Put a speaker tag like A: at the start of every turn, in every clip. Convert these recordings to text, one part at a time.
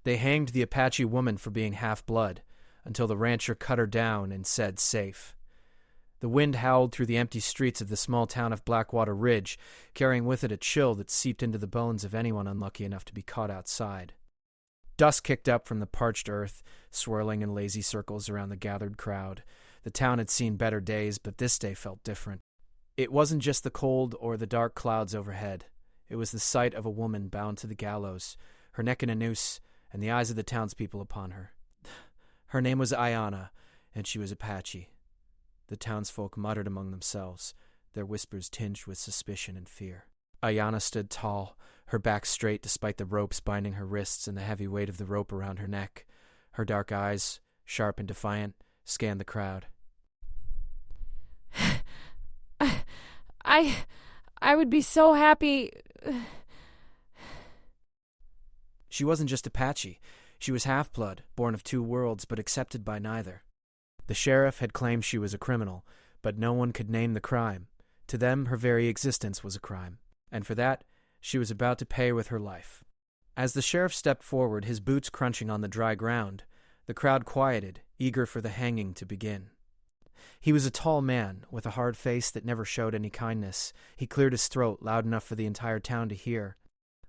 A: They hanged the Apache woman for being half-blood, until the rancher cut her down and said safe. The wind howled through the empty streets of the small town of Blackwater Ridge, carrying with it a chill that seeped into the bones of anyone unlucky enough to be caught outside. Dust kicked up from the parched earth, swirling in lazy circles around the gathered crowd. The town had seen better days, but this day felt different. It wasn't just the cold or the dark clouds overhead. It was the sight of a woman bound to the gallows, her neck in a noose, and the eyes of the townspeople upon her. Her name was Ayanna, and she was Apache. The townsfolk muttered among themselves, their whispers tinged with suspicion and fear. Ayanna stood tall, her back straight despite the ropes binding her wrists and the heavy weight of the rope around her neck. Her dark eyes, sharp and defiant, scanned the crowd.
B: I would be so happy.
A: She wasn't just Apache. She was half-blood, born of two worlds, but accepted by neither. The sheriff had claimed she was a criminal, but no one could name the crime. To them, her very existence was a crime, and for that, she was about to pay with her life. As the sheriff stepped forward, his boots crunching on the dry ground, the crowd quieted, eager for the hanging to begin. He was a tall man, with a hard face that never showed any kindness. He cleared his throat loud enough for the entire town to hear.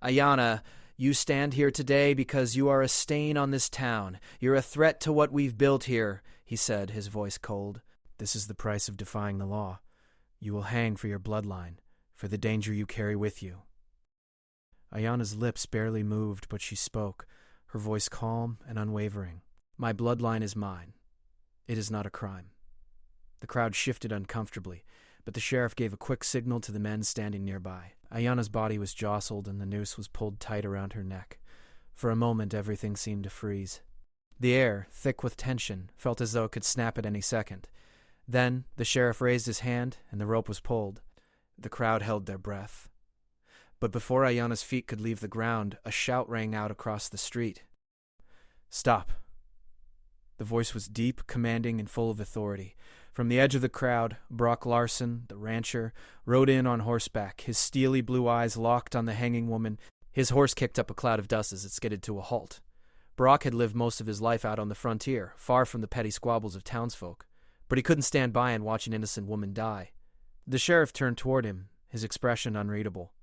A: "Ayanna, you stand here today because you are a stain on this town. You're a threat to what we've built here," he said, his voice cold. "This is the price of defying the law. You will hang for your bloodline, for the danger you carry with you." Ayanna's lips barely moved, but she spoke, her voice calm and unwavering. "My bloodline is mine. It is not a crime." The crowd shifted uncomfortably, but the sheriff gave a quick signal to the men standing nearby. Ayanna's body was jostled and the noose was pulled tight around her neck. For a moment, everything seemed to freeze. The air, thick with tension, felt as though it could snap at any second. Then, the sheriff raised his hand and the rope was pulled. The crowd held their breath. But before Ayanna's feet could leave the ground, a shout rang out across the street. "Stop." The voice was deep, commanding, and full of authority. From the edge of the crowd, Brock Larson, the rancher, rode in on horseback, his steely blue eyes locked on the hanging woman. His horse kicked up a cloud of dust as it skidded to a halt. Brock had lived most of his life out on the frontier, far from the petty squabbles of townsfolk, but he couldn't stand by and watch an innocent woman die. The sheriff turned toward him, his expression unreadable.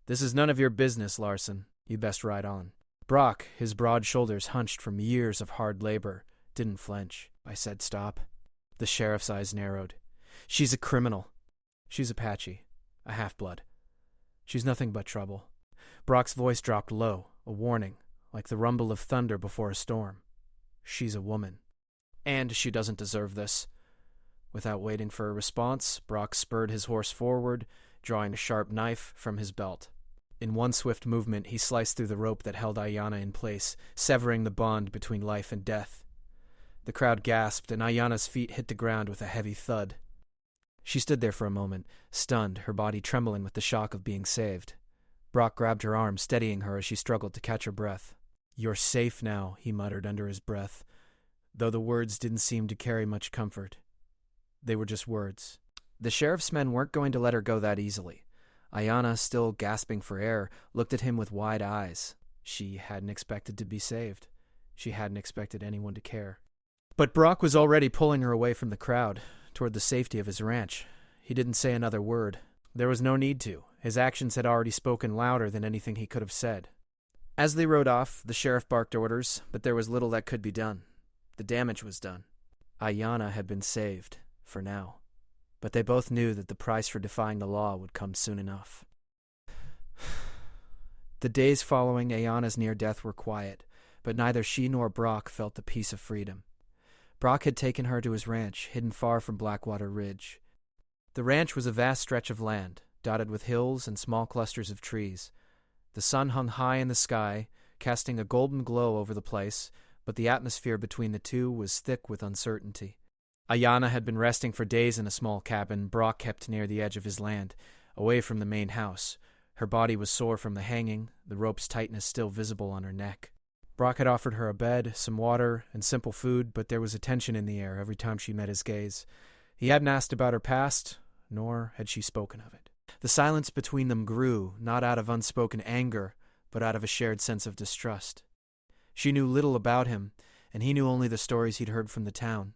A: "This is none of your business, Larson. You best ride on." Brock, his broad shoulders hunched from years of hard labor, didn't flinch. "I said stop." The sheriff's eyes narrowed. "She's a criminal. She's Apache, a half-blood. She's nothing but trouble." Brock's voice dropped low, a warning, like the rumble of thunder before a storm. "She's a woman. And she doesn't deserve this." Without waiting for a response, Brock spurred his horse forward, drawing a sharp knife from his belt. In one swift movement, he sliced through the rope that held Ayanna in place, severing the bond between life and death. The crowd gasped, and Ayanna's feet hit the ground with a heavy thud. She stood there for a moment, stunned, her body trembling with the shock of being saved. Brock grabbed her arm, steadying her as she struggled to catch her breath. "You're safe now," he muttered under his breath, though the words didn't seem to carry much comfort. They were just words. The sheriff's men weren't going to let her go that easily. Ayanna, still gasping for air, looked at him with wide eyes. She hadn't expected to be saved. She hadn't expected anyone to care. But Brock was already pulling her away from the crowd, toward the safety of his ranch. He didn't say another word. There was no need to. His actions had already spoken louder than anything he could have said. As they rode off, the sheriff barked orders, but there was little that could be done. The damage was done. Ayanna had been saved, for now. But they both knew that the price for defying the law would come soon enough. The days following Ayanna's near death were quiet, but neither she nor Brock felt the peace of freedom. Brock had taken her to his ranch, hidden far from Blackwater Ridge. The ranch was a vast stretch of land, dotted with hills and small clusters of trees. The sun hung high in the sky, casting a golden glow over the place, but the atmosphere between the two was thick with uncertainty. Ayanna had been resting for days in a small cabin Brock kept near the edge of his land, away from the main house. Her body was sore from the hanging, the rope's tightness still visible on her neck. Brock had offered her a bed, some water, and simple food, but there was a tension in the air every time she met his gaze. He hadn't asked about her past, nor had she spoken of it. The silence between them grew, not out of unspoken anger, but out of a shared sense of distrust. She knew little about him, and he knew only the stories he'd heard from the town.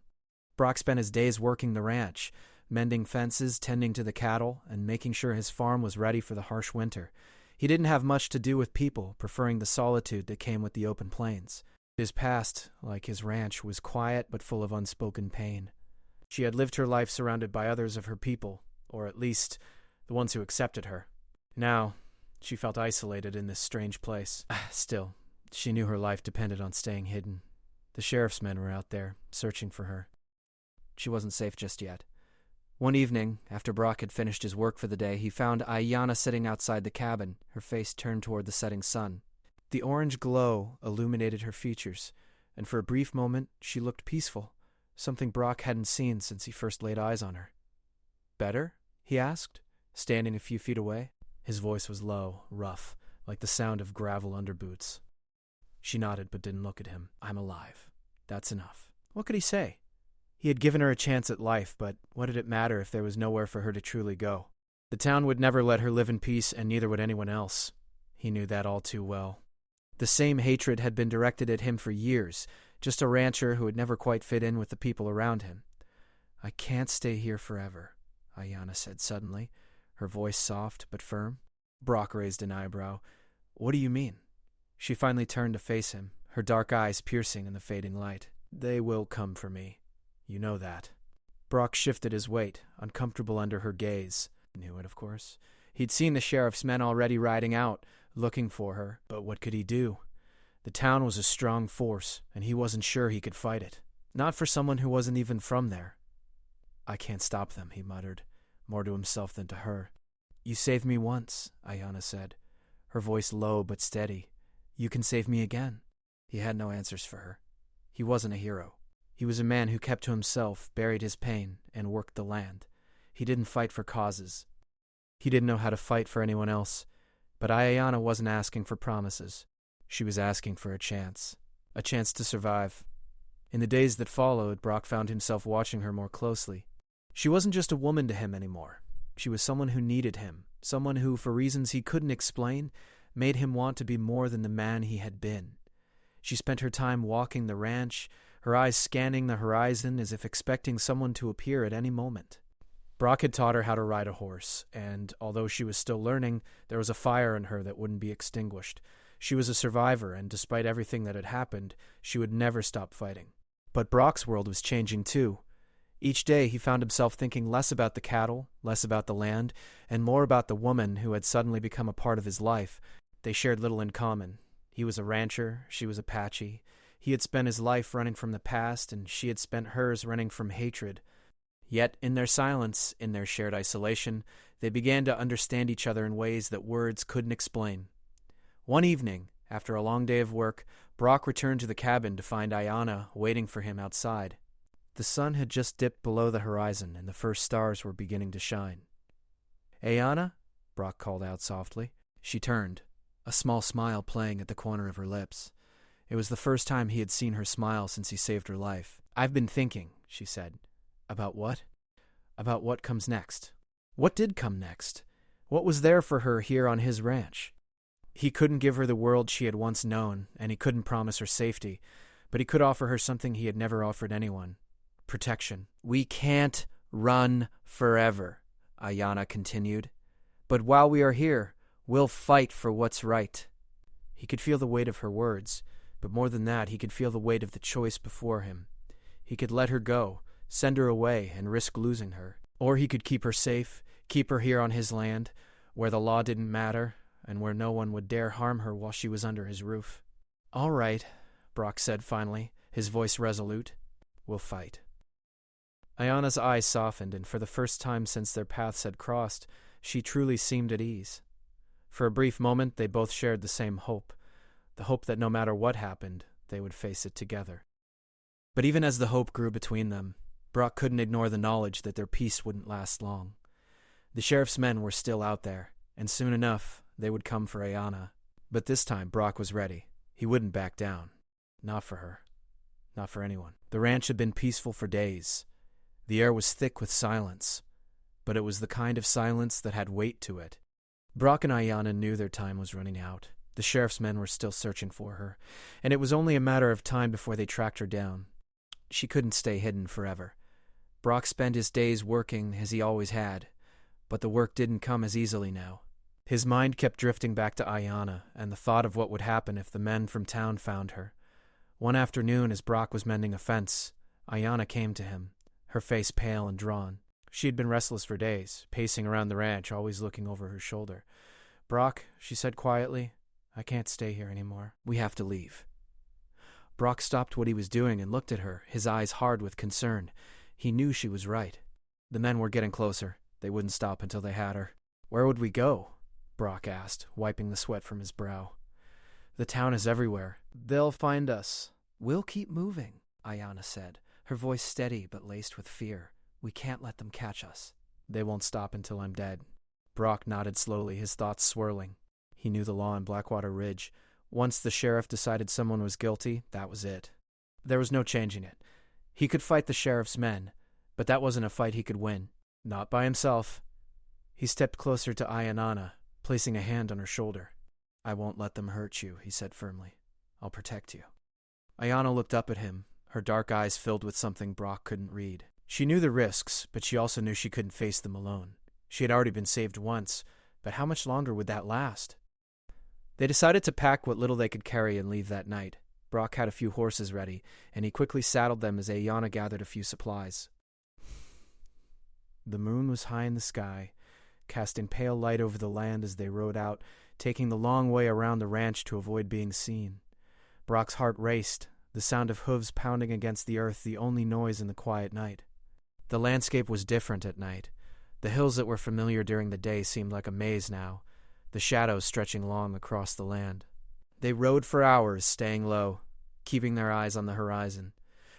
A: Brock spent his days working the ranch, mending fences, tending to the cattle, and making sure his farm was ready for the harsh winter. He didn't have much to do with people, preferring the solitude that came with the open plains. His past, like his ranch, was quiet but full of unspoken pain. She had lived her life surrounded by others of her people, or at least the ones who accepted her. Now, she felt isolated in this strange place. Still, she knew her life depended on staying hidden. The sheriff's men were out there, searching for her. She wasn't safe just yet. One evening, after Brock had finished his work for the day, he found Ayanna sitting outside the cabin, her face turned toward the setting sun. The orange glow illuminated her features, and for a brief moment she looked peaceful, something Brock hadn't seen since he first laid eyes on her. "Better?" he asked, standing a few feet away. His voice was low, rough, like the sound of gravel underboots. She nodded but didn't look at him. "I'm alive. That's enough." What could he say? He had given her a chance at life, but what did it matter if there was nowhere for her to truly go? The town would never let her live in peace, and neither would anyone else. He knew that all too well. The same hatred had been directed at him for years, just a rancher who had never quite fit in with the people around him. "I can't stay here forever," Ayanna said suddenly, her voice soft but firm. Brock raised an eyebrow. "What do you mean?" She finally turned to face him, her dark eyes piercing in the fading light. "They will come for me. You know that." Brock shifted his weight, uncomfortable under her gaze. Knew it, of course. He'd seen the sheriff's men already riding out, looking for her, but what could he do? The town was a strong force, and he wasn't sure he could fight it. Not for someone who wasn't even from there. "I can't stop them," he muttered, more to himself than to her. "You saved me once," Ayanna said, her voice low but steady. "You can save me again." He had no answers for her. He wasn't a hero. He was a man who kept to himself, buried his pain, and worked the land. He didn't fight for causes. He didn't know how to fight for anyone else. But Ayanna wasn't asking for promises. She was asking for a chance to survive. In the days that followed, Brock found himself watching her more closely. She wasn't just a woman to him anymore. She was someone who needed him, someone who, for reasons he couldn't explain, made him want to be more than the man he had been. She spent her time walking the ranch, her eyes scanning the horizon as if expecting someone to appear at any moment. Brock had taught her how to ride a horse, and although she was still learning, there was a fire in her that wouldn't be extinguished. She was a survivor, and despite everything that had happened, she would never stop fighting. But Brock's world was changing too. Each day he found himself thinking less about the cattle, less about the land, and more about the woman who had suddenly become a part of his life. They shared little in common. He was a rancher, she was Apache. He had spent his life running from the past, and she had spent hers running from hatred. Yet, in their silence, in their shared isolation, they began to understand each other in ways that words couldn't explain. One evening, after a long day of work, Brock returned to the cabin to find Ayanna waiting for him outside. The sun had just dipped below the horizon, and the first stars were beginning to shine. "Ayanna?" Brock called out softly. She turned, a small smile playing at the corner of her lips. It was the first time he had seen her smile since he saved her life. "I've been thinking," she said. "About what?" "About what comes next." What did come next? What was there for her here on his ranch? He couldn't give her the world she had once known, and he couldn't promise her safety, but he could offer her something he had never offered anyone: protection. "We can't run forever," Ayanna continued. "But while we are here, we'll fight for what's right." He could feel the weight of her words, but more than that, he could feel the weight of the choice before him. He could let her go, send her away, and risk losing her. Or he could keep her safe, keep her here on his land, where the law didn't matter, and where no one would dare harm her while she was under his roof. "All right," Brock said finally, his voice resolute. "We'll fight." Ayanna's eyes softened, and for the first time since their paths had crossed, she truly seemed at ease. For a brief moment, they both shared the same hope, the hope that no matter what happened, they would face it together. But even as the hope grew between them, Brock couldn't ignore the knowledge that their peace wouldn't last long. The sheriff's men were still out there, and soon enough, they would come for Ayanna. But this time, Brock was ready. He wouldn't back down. Not for her. Not for anyone. The ranch had been peaceful for days. The air was thick with silence, but it was the kind of silence that had weight to it. Brock and Ayanna knew their time was running out. The sheriff's men were still searching for her, and it was only a matter of time before they tracked her down. She couldn't stay hidden forever. Brock spent his days working as he always had, but the work didn't come as easily now. His mind kept drifting back to Ayanna and the thought of what would happen if the men from town found her. One afternoon, as Brock was mending a fence, Ayanna came to him, her face pale and drawn. She had been restless for days, pacing around the ranch, always looking over her shoulder. "Brock," she said quietly, "I can't stay here anymore. We have to leave." Brock stopped what he was doing and looked at her, his eyes hard with concern. He knew she was right. The men were getting closer. They wouldn't stop until they had her. "Where would we go?" Brock asked, wiping the sweat from his brow. "The town is everywhere. They'll find us." "We'll keep moving," Ayanna said, her voice steady but laced with fear. "We can't let them catch us." "They won't stop until I'm dead." Brock nodded slowly, his thoughts swirling. He knew the law in Blackwater Ridge. Once the sheriff decided someone was guilty, that was it. There was no changing it. He could fight the sheriff's men, but that wasn't a fight he could win. Not by himself. He stepped closer to Ayanna, placing a hand on her shoulder. "I won't let them hurt you," he said firmly. "I'll protect you." Ayanna looked up at him, her dark eyes filled with something Brock couldn't read. She knew the risks, but she also knew she couldn't face them alone. She had already been saved once, but how much longer would that last? They decided to pack what little they could carry and leave that night. Brock had a few horses ready, and he quickly saddled them as Ayanna gathered a few supplies. The moon was high in the sky, casting pale light over the land as they rode out, taking the long way around the ranch to avoid being seen. Brock's heart raced, the sound of hooves pounding against the earth the only noise in the quiet night. The landscape was different at night. The hills that were familiar during the day seemed like a maze now, the shadows stretching long across the land. They rode for hours, staying low, keeping their eyes on the horizon.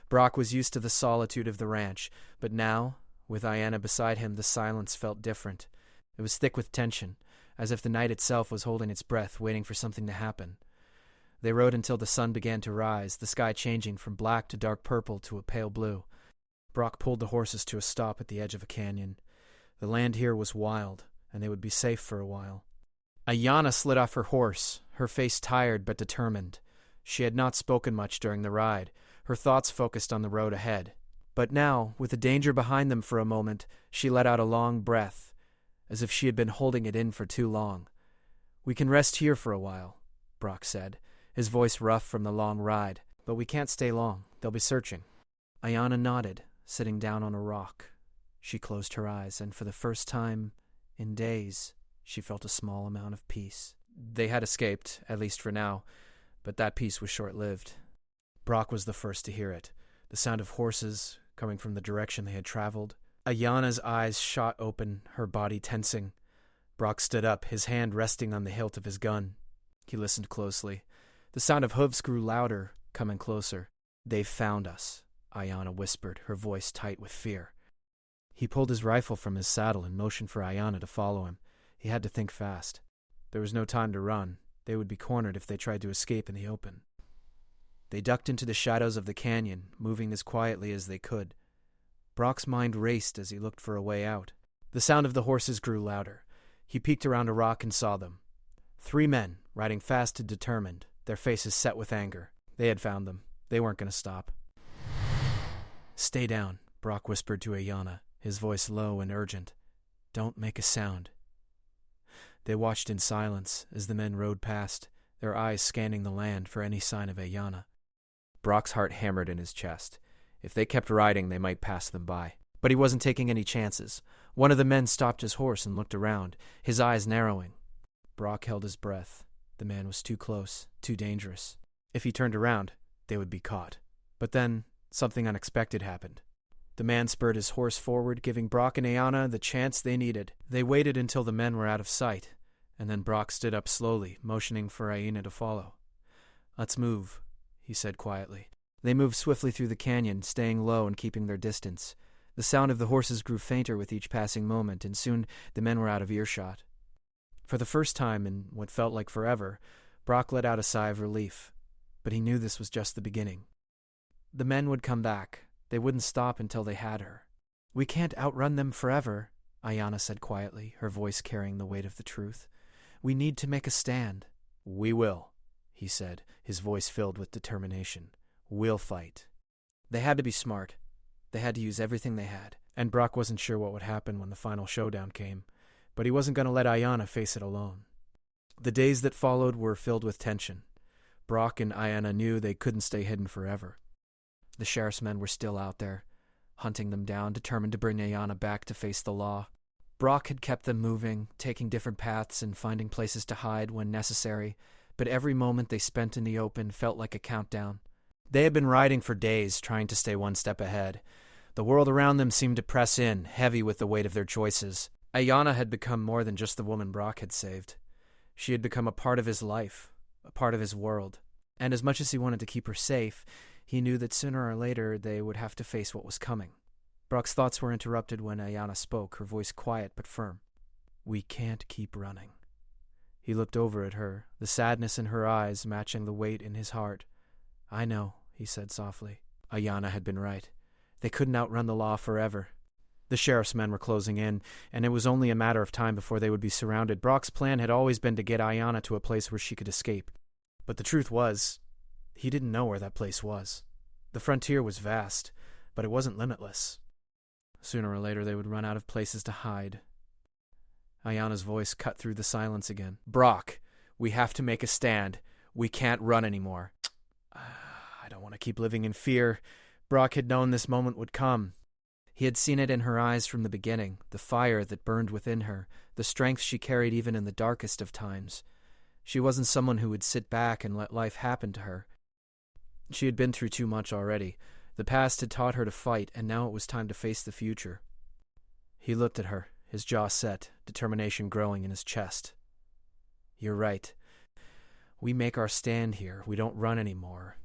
A: Brock was used to the solitude of the ranch, but now, with Ayanna beside him, the silence felt different. It was thick with tension, as if the night itself was holding its breath, waiting for something to happen. They rode until the sun began to rise, the sky changing from black to dark purple to a pale blue. Brock pulled the horses to a stop at the edge of a canyon. The land here was wild, and they would be safe for a while. Ayanna slid off her horse, her face tired but determined. She had not spoken much during the ride, her thoughts focused on the road ahead. But now, with the danger behind them for a moment, she let out a long breath, as if she had been holding it in for too long. "We can rest here for a while," Brock said, his voice rough from the long ride. "But we can't stay long. They'll be searching." Ayanna nodded, sitting down on a rock. She closed her eyes, and for the first time in days, she felt a small amount of peace. They had escaped, at least for now, but that peace was short-lived. Brock was the first to hear it, the sound of horses coming from the direction they had traveled. Ayanna's eyes shot open, her body tensing. Brock stood up, his hand resting on the hilt of his gun. He listened closely. The sound of hooves grew louder, coming closer. "They've found us," Ayanna whispered, her voice tight with fear. He pulled his rifle from his saddle and motioned for Ayanna to follow him. He had to think fast. There was no time to run. They would be cornered if they tried to escape in the open. They ducked into the shadows of the canyon, moving as quietly as they could. Brock's mind raced as he looked for a way out. The sound of the horses grew louder. He peeked around a rock and saw them. 3 men, riding fast and determined, their faces set with anger. They had found them. They weren't going to stop. "Stay down," Brock whispered to Ayanna, his voice low and urgent. "Don't make a sound." They watched in silence as the men rode past, their eyes scanning the land for any sign of Ayanna. Brock's heart hammered in his chest. If they kept riding, they might pass them by. But he wasn't taking any chances. One of the men stopped his horse and looked around, his eyes narrowing. Brock held his breath. The man was too close, too dangerous. If he turned around, they would be caught. But then, something unexpected happened. The man spurred his horse forward, giving Brock and Ayanna the chance they needed. They waited until the men were out of sight, and then Brock stood up slowly, motioning for Ayanna to follow. "Let's move," he said quietly. They moved swiftly through the canyon, staying low and keeping their distance. The sound of the horses grew fainter with each passing moment, and soon the men were out of earshot. For the first time in what felt like forever, Brock let out a sigh of relief, but he knew this was just the beginning. The men would come back. They wouldn't stop until they had her. "We can't outrun them forever," Ayanna said quietly, her voice carrying the weight of the truth. "We need to make a stand." "We will," he said, his voice filled with determination. "We'll fight." They had to be smart. They had to use everything they had. And Brock wasn't sure what would happen when the final showdown came, but he wasn't going to let Ayanna face it alone. The days that followed were filled with tension. Brock and Ayanna knew they couldn't stay hidden forever. The sheriff's men were still out there, hunting them down, determined to bring Ayanna back to face the law. Brock had kept them moving, taking different paths and finding places to hide when necessary, but every moment they spent in the open felt like a countdown. They had been riding for days, trying to stay one step ahead. The world around them seemed to press in, heavy with the weight of their choices. Ayanna had become more than just the woman Brock had saved. She had become a part of his life, a part of his world. And as much as he wanted to keep her safe, he knew that sooner or later they would have to face what was coming. Brock's thoughts were interrupted when Ayanna spoke, her voice quiet but firm. "We can't keep running." He looked over at her, the sadness in her eyes matching the weight in his heart. "I know," he said softly. Ayanna had been right. They couldn't outrun the law forever. The sheriff's men were closing in, and it was only a matter of time before they would be surrounded. Brock's plan had always been to get Ayanna to a place where she could escape. But the truth was, he didn't know where that place was. The frontier was vast, but it wasn't limitless. Sooner or later they would run out of places to hide. Ayanna's voice cut through the silence again. "Brock, we have to make a stand. We can't run anymore." I don't want to keep living in fear. Brock had known this moment would come. He had seen it in her eyes from the beginning, the fire that burned within her, the strength she carried even in the darkest of times. She wasn't someone who would sit back and let life happen to her. She had been through too much already. The past had taught her to fight, and now it was time to face the future. He looked at her, his jaw set, determination growing in his chest. "You're right. We make our stand here. We don't run anymore."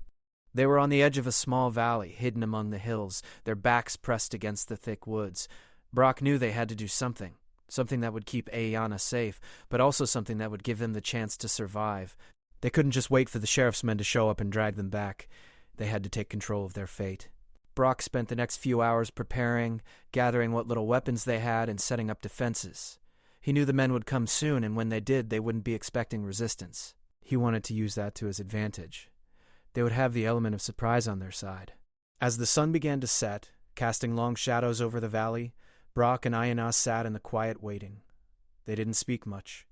A: They were on the edge of a small valley, hidden among the hills, their backs pressed against the thick woods. Brock knew they had to do something that would keep Ayanna safe, but also something that would give them the chance to survive. They couldn't just wait for the sheriff's men to show up and drag them back. They had to take control of their fate. Brock spent the next few hours preparing, gathering what little weapons they had, and setting up defenses. He knew the men would come soon, and when they did, they wouldn't be expecting resistance. He wanted to use that to his advantage. They would have the element of surprise on their side. As the sun began to set, casting long shadows over the valley, Brock and Ayanna sat in the quiet waiting. They didn't speak much.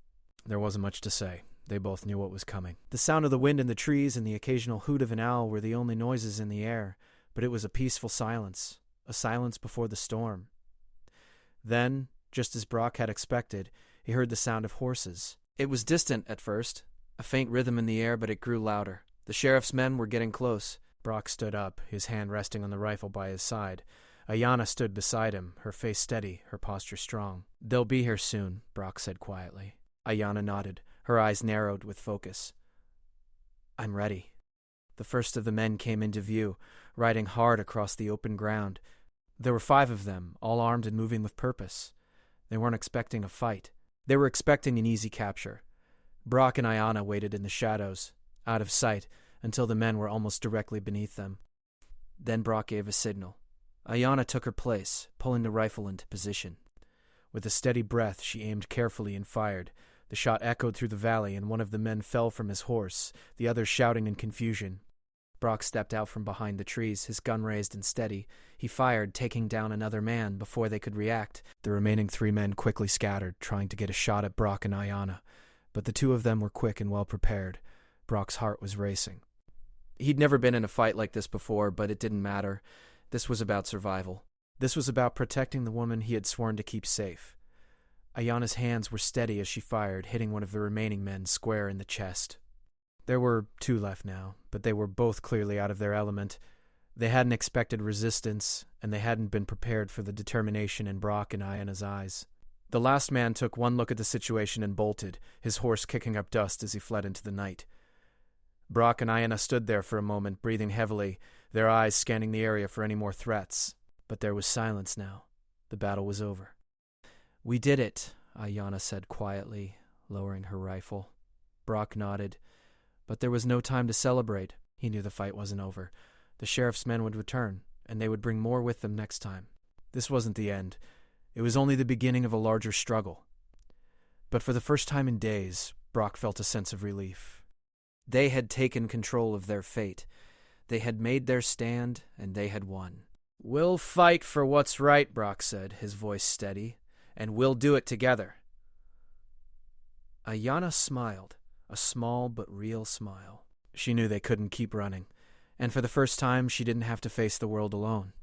A: There wasn't much to say. They both knew what was coming. The sound of the wind in the trees and the occasional hoot of an owl were the only noises in the air, but it was a peaceful silence, a silence before the storm. Then, just as Brock had expected, he heard the sound of horses. It was distant at first, a faint rhythm in the air, but it grew louder. The sheriff's men were getting close. Brock stood up, his hand resting on the rifle by his side. Ayanna stood beside him, her face steady, her posture strong. "They'll be here soon," Brock said quietly. Ayanna nodded, her eyes narrowed with focus. "I'm ready." The first of the men came into view, riding hard across the open ground. There were 5 of them, all armed and moving with purpose. They weren't expecting a fight. They were expecting an easy capture. Brock and Ayanna waited in the shadows, out of sight, until the men were almost directly beneath them. Then Brock gave a signal. Ayanna took her place, pulling the rifle into position. With a steady breath, she aimed carefully and fired. The shot echoed through the valley, and one of the men fell from his horse, the others shouting in confusion. Brock stepped out from behind the trees, his gun raised and steady. He fired, taking down another man before they could react. The remaining 3 men quickly scattered, trying to get a shot at Brock and Ayanna. But the 2 of them were quick and well prepared. Brock's heart was racing. He'd never been in a fight like this before, but it didn't matter. This was about survival. This was about protecting the woman he had sworn to keep safe. Ayanna's hands were steady as she fired, hitting one of the remaining men square in the chest. There were 2 left now, but they were both clearly out of their element. They hadn't expected resistance, and they hadn't been prepared for the determination in Brock and Ayanna's eyes. The last man took one look at the situation and bolted, his horse kicking up dust as he fled into the night. Brock and Ayanna stood there for a moment, breathing heavily, their eyes scanning the area for any more threats. But there was silence now. The battle was over. "We did it," Ayanna said quietly, lowering her rifle. Brock nodded, but there was no time to celebrate. He knew the fight wasn't over. The sheriff's men would return, and they would bring more with them next time. This wasn't the end. It was only the beginning of a larger struggle. But for the first time in days, Brock felt a sense of relief. They had taken control of their fate. They had made their stand, and they had won. "We'll fight for what's right," Brock said, his voice steady, "and we'll do it together." Ayanna smiled, a small but real smile. She knew they couldn't keep running, and for the first time she didn't have to face the world alone.